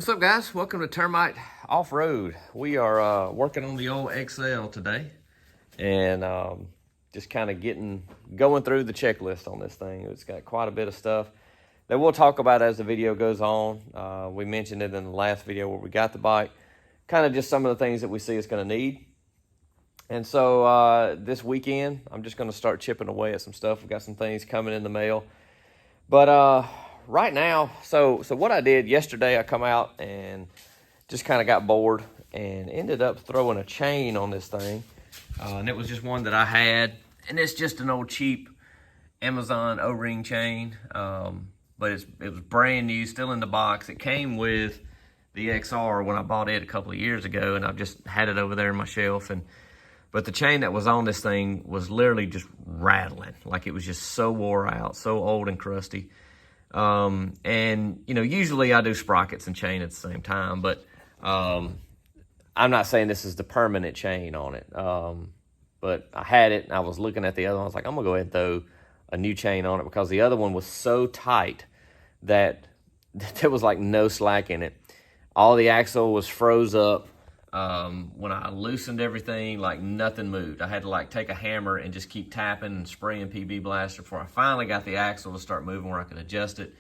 What's up, guys? Welcome to Termite Off-Road. We are working on the old XL today, and just kind of going through the checklist on this thing. It's got quite a bit of stuff that we'll talk about as the video goes on. We mentioned it in the last video where we got the bike, kind of just some of the things that we see it's going to need. And so this weekend, I'm just going to start chipping away at some stuff. We've got some things coming in the mail, but right now, so what I did yesterday, I come out and just kind of got bored and ended up throwing a chain on this thing. And it was just one that I had, and it's just an old cheap Amazon O-ring chain. But it was brand new, still in the box. It came with the XR when I bought it a couple of years ago, and I've just had it over there in my shelf. But the chain that was on this thing was literally just rattling. Like, it was just so wore out, so old and crusty. And, you know, usually I do sprockets and chain at the same time, but I'm not saying this is the permanent chain on it. But I had it, and I was looking at the other one. I was like, I'm going to go ahead and throw a new chain on it, because the other one was so tight that there was like no slack in it. All the axle was froze up. When I loosened everything, like nothing moved. I had to like take a hammer and just keep tapping and spraying PB Blaster before I finally got the axle to start moving where I could adjust it.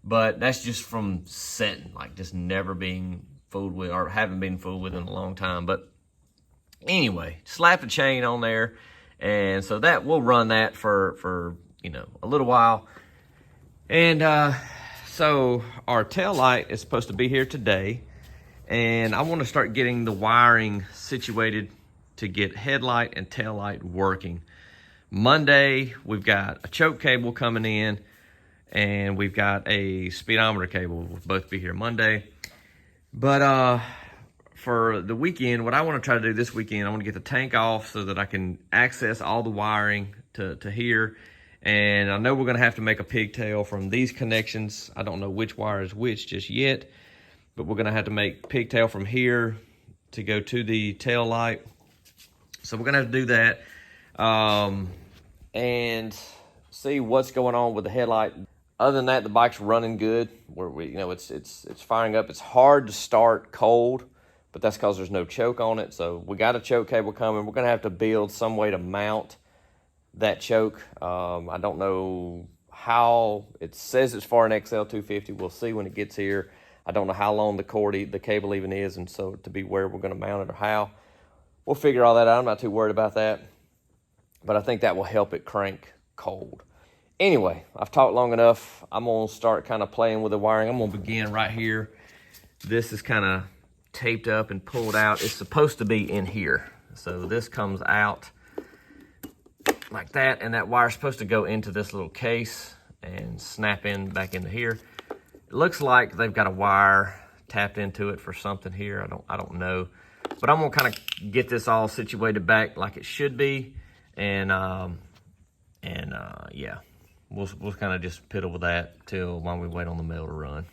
But that's just from setting, like just never being fooled with, or haven't been fooled with in a long time. But anyway, slap the chain on there, and so that we'll run that for you know, a little while. And so our tail light is supposed to be here today. And I want to start getting the wiring situated to get headlight and tail light working. Monday, we've got a choke cable coming in, and we've got a speedometer cable. We'll both be here Monday. But for the weekend, what I want to try to do this weekend, I want to get the tank off so that I can access all the wiring to here. And I know we're going to have to make a pigtail from these connections. I don't know which wire is which just yet, but we're gonna have to make pigtail from here to go to the tail light. So we're gonna have to do that and see what's going on with the headlight. Other than that, the bike's running good. You know, it's firing up. It's hard to start cold, but that's because there's no choke on it. So we got a choke cable coming. We're gonna have to build some way to mount that choke. I don't know how. It says it's for an XL250. We'll see when it gets here. I don't know how long the cable even is, and so to be where we're going to mount it or how. We'll figure all that out. I'm not too worried about that, but I think that will help it crank cold. Anyway, I've talked long enough. I'm going to start kind of playing with the wiring. I'm going to begin right here. This is kind of taped up and pulled out. It's supposed to be in here. So this comes out like that, and that wire's supposed to go into this little case and snap in back into here. It looks like they've got a wire tapped into it for something here. I don't know, but I'm gonna kind of get this all situated back like it should be, and yeah, we'll kind of just piddle with that while we wait on the mail to run.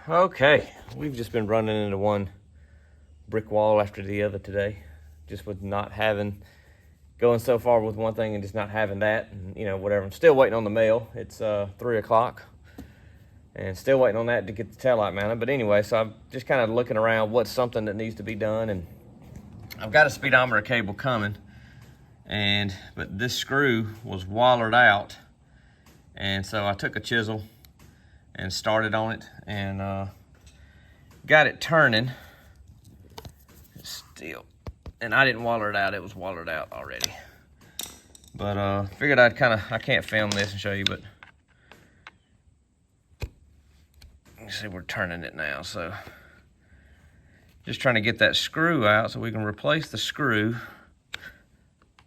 Okay, we've just been running into one brick wall after the other today, just with not having, going so far with one thing and just not having that, and you know, whatever. I'm still waiting on the mail. It's 3 o'clock. And still waiting on that to get the taillight mounted. But anyway, so I'm just kind of looking around what's something that needs to be done. And I've got a speedometer cable coming. But this screw was wallered out. And so I took a chisel and started on it. And got it turning. And I didn't waller it out. It was wallered out already. But figured I can't film this and show you, but you see we're turning it now, so just trying to get that screw out so we can replace the screw,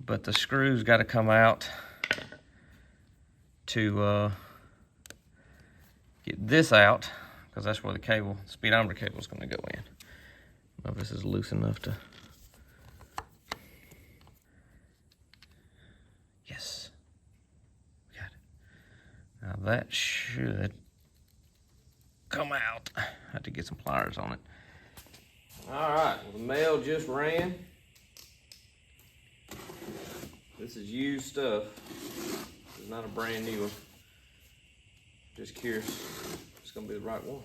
but the screw's got to come out to get this out, because that's where the speedometer cable is going to go in. I don't know if this is loose enough to, yes, got it. Now that should come out. I have to get some pliers on it. All right, well, the mail just ran. This is used stuff. It's not a brand new one. Just curious if it's gonna be the right one.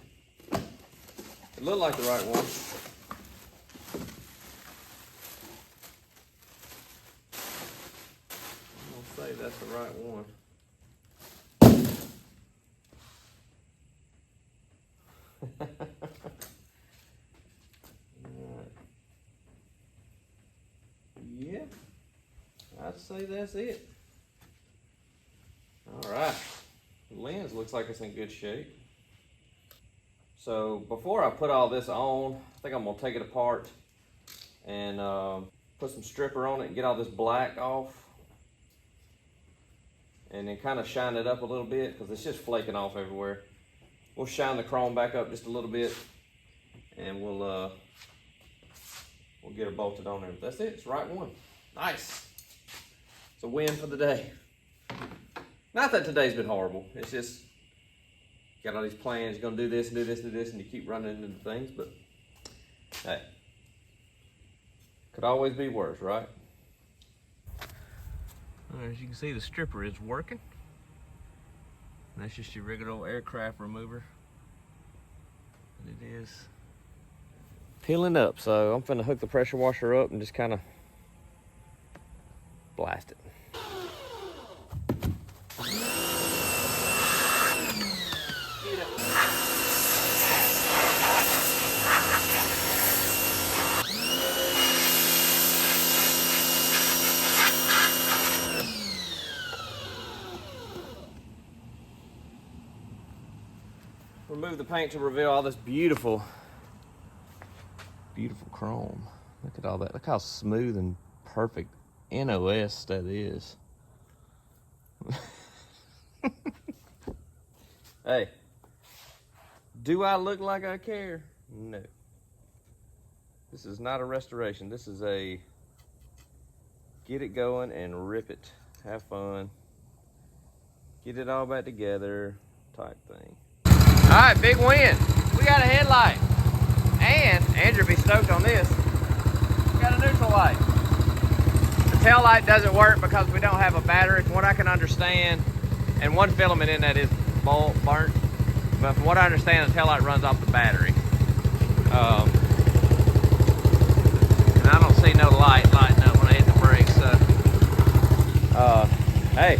It looked like the right one. I'm gonna say that's the right one. Right. Yeah, I'd say that's it. All right, the lens looks like it's in good shape. So before I put all this on, I think I'm gonna take it apart and put some stripper on it and get all this black off, and then kind of shine it up a little bit because it's just flaking off everywhere. We'll shine the chrome back up just a little bit, and we'll get it bolted on there. But that's it. It's the right one. Nice. It's a win for the day. Not that today's been horrible. It's just got all these plans. You're gonna do this and do this and do this, and you keep running into things. But hey, could always be worse, right? As you can see, the stripper is working. And that's just your regular old aircraft remover. And it is peeling up, so I'm finna hook the pressure washer up and just kind of blast it. Remove the paint to reveal all this beautiful chrome. Look at all that. Look how smooth and perfect NOS that is. Hey, do I look like I care? No. This is not a restoration. This is a get it going and rip it. Have fun. Get it all back together type thing. All right, big win. We got a headlight. And Andrew be stoked on this. We got a neutral light. The tail light doesn't work because we don't have a battery, from what I can understand. And one filament in that is burnt. But from what I understand, the tail light runs off the battery. And I don't see no light lighting up when I hit the brakes. So, hey,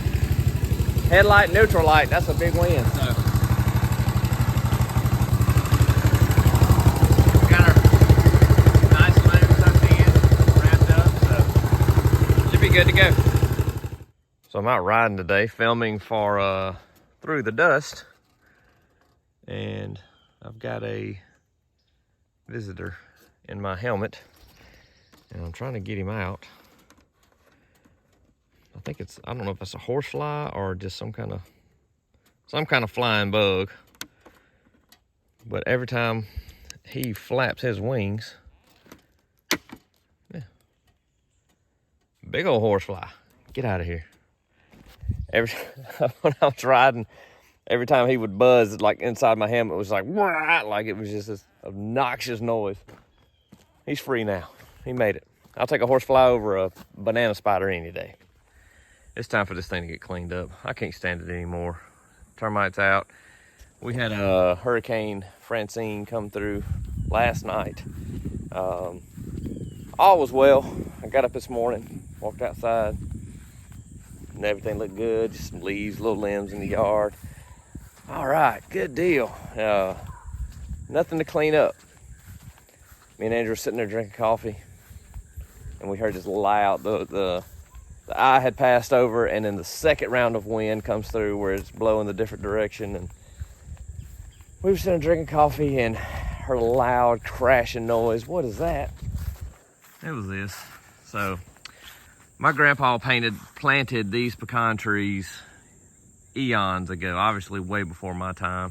headlight, neutral light, that's a big win. So. Good to go. So I'm out riding today, filming for Through the Dust, and I've got a visitor in my helmet, and I'm trying to get him out. I don't know if it's a horsefly or just some kind of flying bug, but every time he flaps his wings, big old horsefly. Get out of here. When I was riding, every time he would buzz, like inside my helmet, it was like, wah, like it was just this obnoxious noise. He's free now. He made it. I'll take a horsefly over a banana spider any day. It's time for this thing to get cleaned up. I can't stand it anymore. Termites out. We had a Hurricane Francine come through last night. All was well. I got up this morning, walked outside, and everything looked good. Just some leaves, little limbs in the yard. All right, good deal. Nothing to clean up. Me and Andrew were sitting there drinking coffee, and we heard this loud, the eye had passed over, and then the second round of wind comes through where it's blowing the different direction, and we were sitting there drinking coffee and heard a loud crashing noise. What is that? It was this. So my grandpa planted these pecan trees eons ago, obviously way before my time.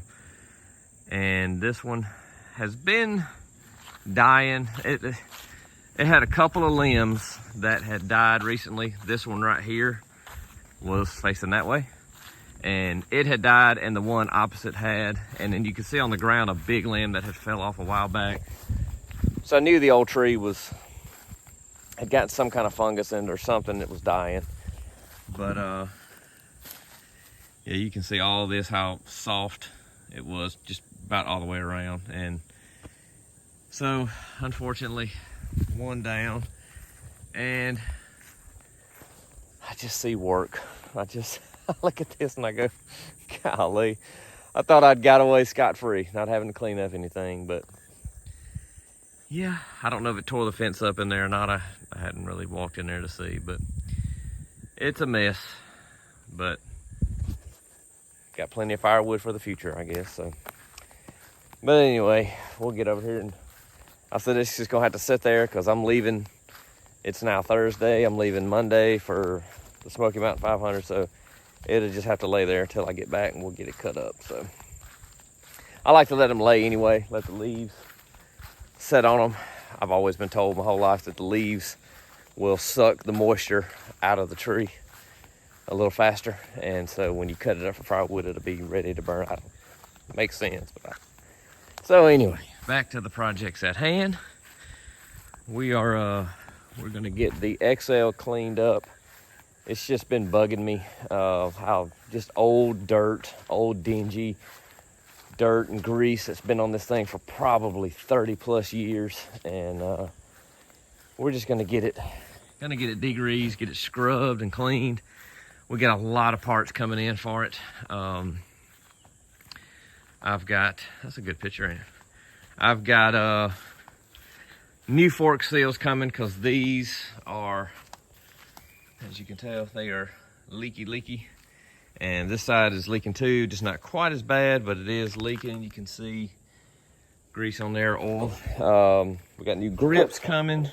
And this one has been dying. It had a couple of limbs that had died recently. This one right here was facing that way, and it had died, and the one opposite had. And then you can see on the ground a big limb that had fell off a while back. So I knew the old tree had gotten some kind of fungus in it or something that was dying. But yeah, you can see all this, how soft it was, just about all the way around. And So unfortunately, one down, and I just see work. I look at this and I go, golly, I thought I'd got away scot-free, not having to clean up anything, but yeah, I don't know if it tore the fence up in there or not. I hadn't really walked in there to see, but it's a mess, but got plenty of firewood for the future, I guess. So, but anyway, we'll get over here, and I said it's just gonna have to sit there because I'm leaving. It's now Thursday. I'm leaving Monday for the Smoky Mountain 500, so it'll just have to lay there until I get back, and we'll get it cut up. So I like to let them lay anyway, let the leaves set on them. I've always been told my whole life that the leaves will suck the moisture out of the tree a little faster, and so when you cut it up for firewood, it'll be ready to burn. It makes sense. So anyway, back to the projects at hand. We're gonna get the XL cleaned up. It's just been bugging me how just old dirt, old dingy dirt and grease that's been on this thing for probably 30 plus years, and we're just gonna get it degreased, get it scrubbed and cleaned. We got a lot of parts coming in for it. I've got, that's a good picture, ain't it? I've got new fork seals coming because these are, as you can tell, they are leaky. And this side is leaking too, just not quite as bad, but it is leaking. You can see grease on there, oil. We got new grips coming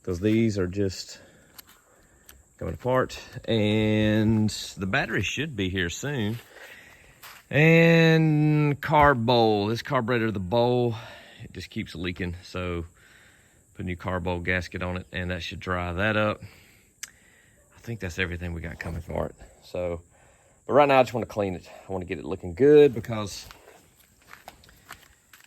because these are just coming apart, and the battery should be here soon. And carb bowl, this carburetor, the bowl, it just keeps leaking, so put a new carb bowl gasket on it, and that should dry that up. I think that's everything we got coming for it. So, but right now I just want to clean it. I want to get it looking good because,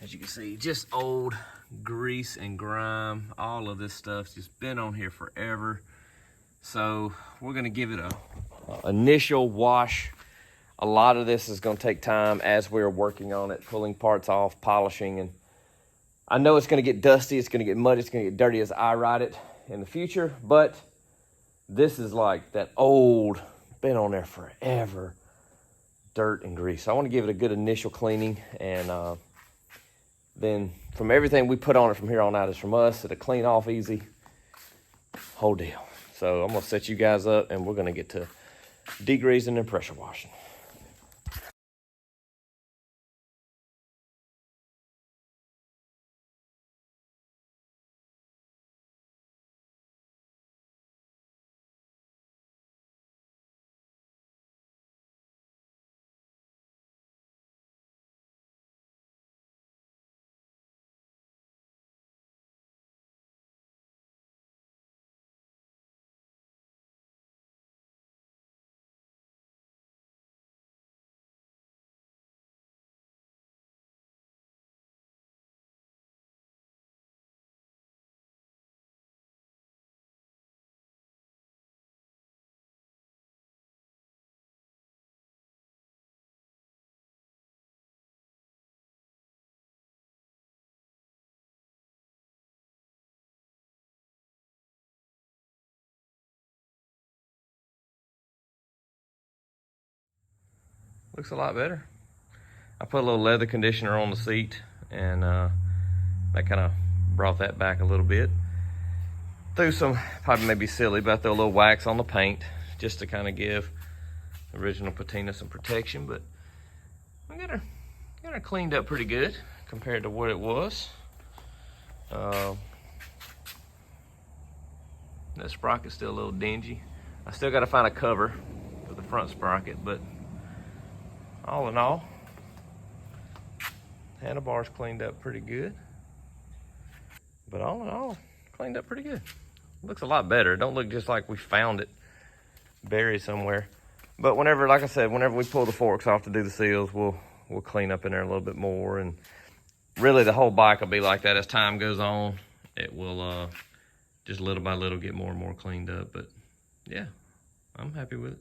as you can see, just old grease and grime. All of this stuff's just been on here forever. So we're gonna give it a initial wash. A lot of this is gonna take time as we're working on it, pulling parts off, polishing, and I know it's gonna get dusty, it's gonna get muddy, it's gonna get dirty as I ride it in the future, but this is like that old, been on there forever, dirt and grease. So I wanna give it a good initial cleaning, and then from everything we put on it from here on out is from us. It'll clean off easy, whole deal. So I'm gonna set you guys up, and we're gonna get to degreasing and pressure washing. Looks a lot better. I put a little leather conditioner on the seat, and that kind of brought that back a little bit. Threw some, probably maybe silly, but I threw a little wax on the paint just to kind of give the original patina some protection. But I got her cleaned up pretty good compared to what it was. That sprocket's still a little dingy. I still got to find a cover for the front sprocket, but all in all, handlebar's cleaned up pretty good. But all in all, cleaned up pretty good. Looks a lot better. It don't look just like we found it buried somewhere. But whenever, like I said, whenever we pull the forks off to do the seals, we'll clean up in there a little bit more. And really the whole bike will be like that as time goes on. It will just little by little get more and more cleaned up. But yeah, I'm happy with it.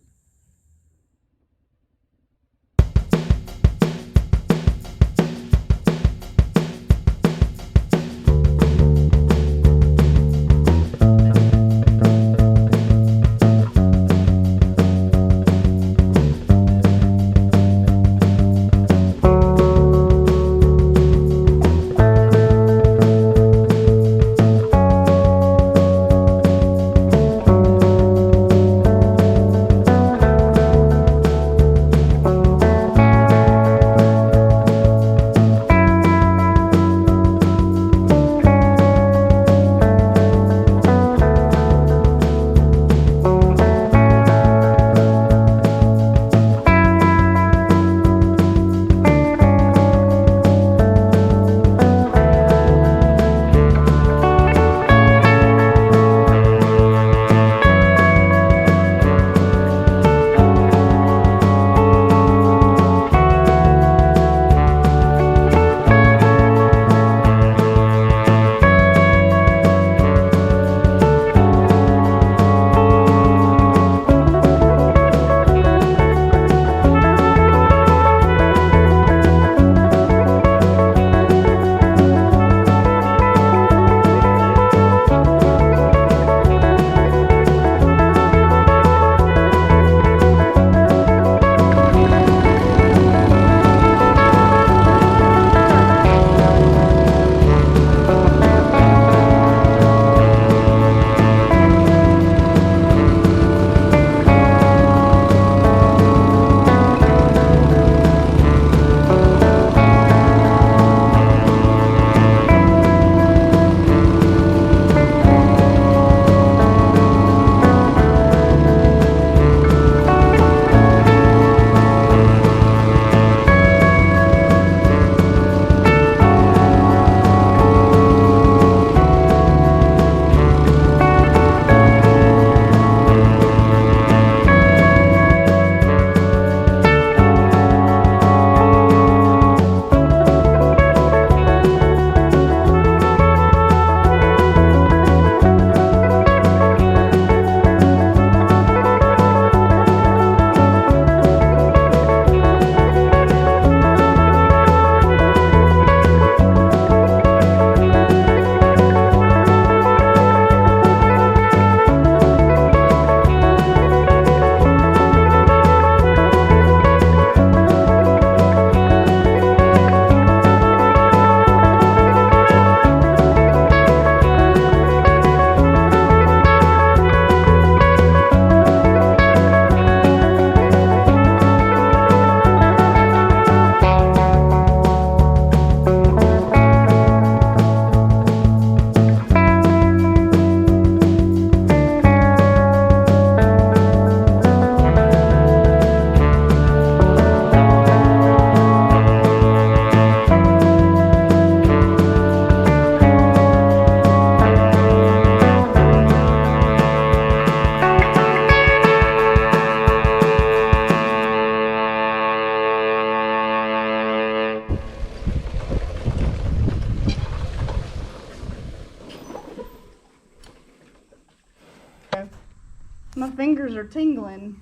My fingers are tingling.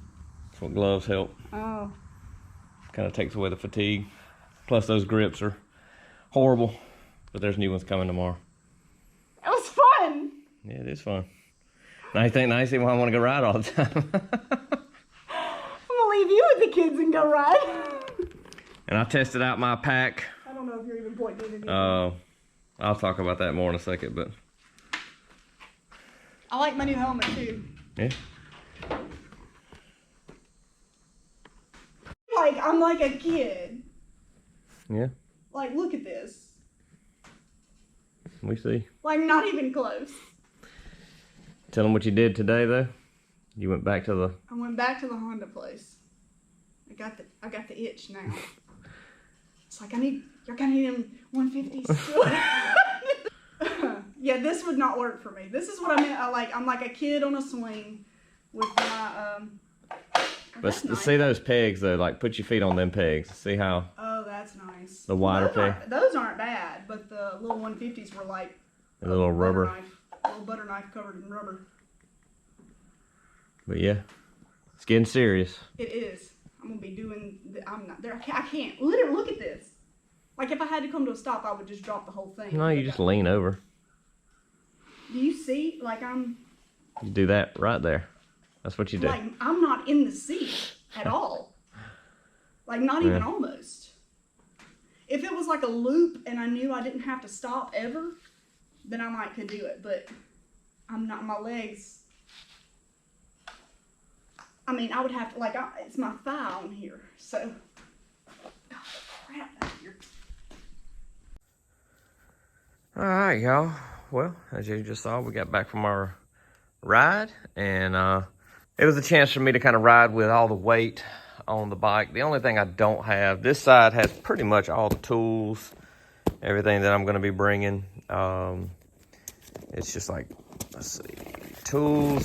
That's what gloves help. Oh. Kind of takes away the fatigue. Plus those grips are horrible. But there's new ones coming tomorrow. It was fun. Yeah, it is fun. Now you think, I want to go ride all the time. I'm gonna leave you with the kids and go ride. And I tested out my pack. I don't know if you're even pointing at anything. I'll talk about that more in a second, but. I like my new helmet too. Yeah. Like, I'm like a kid. Yeah. Like, look at this. We see. Like, not even close. Tell them what you did today, though. You went back to the. I went back to the Honda place. I got the itch now. It's like y'all gotta need them 150s still. Yeah, this would not work for me. This is what I meant. I'm like a kid on a swing with my But see those pegs though. Like, put your feet on them pegs. See how. Oh, that's nice. The wider peg. Those aren't bad, but the little 150s were like a little rubber. A little butter knife covered in rubber. But yeah, it's getting serious. It is. I'm gonna be doing. I'm not there. I can't. Literally, look at this. Like, if I had to come to a stop, I would just drop the whole thing. No, you just lean over. Do you see? Like, You do that right there. That's what you do. Like, I'm not in the seat at all. Like, not even almost. If it was like a loop and I knew I didn't have to stop ever, then I might could do it. But I'm not. My legs. I mean, I would have to, like, it's my thigh on here, so. Oh, crap out here. All right, y'all. Well, as you just saw, we got back from our ride, and it was a chance for me to kind of ride with all the weight on the bike. The only thing I don't have, this side has pretty much all the tools, everything that I'm going to be bringing. It's just like, let's see, tools,